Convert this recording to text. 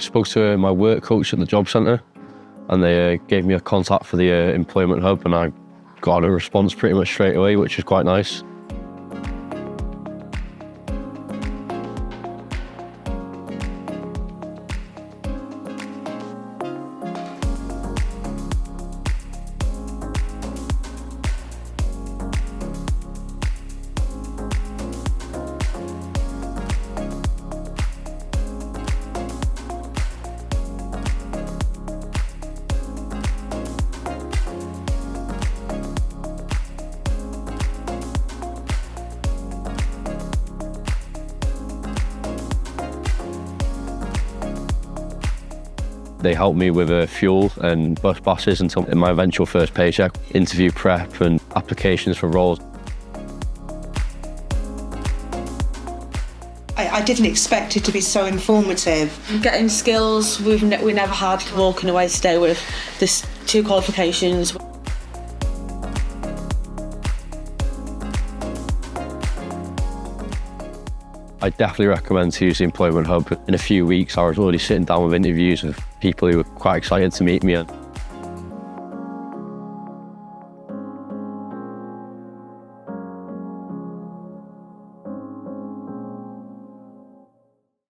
Spoke to my work coach at the job centre, and they gave me a contact for the Employment Hub, and I got a response pretty much straight away, which is quite nice. They helped me with fuel and bus passes until my eventual first paycheck, interview prep and applications for roles. I didn't expect it to be so informative. Getting skills we never had, walking away today with this 2 qualifications. I definitely recommend to use the Employment Hub. In a few weeks, I was already sitting down with interviews with people who were quite excited to meet me.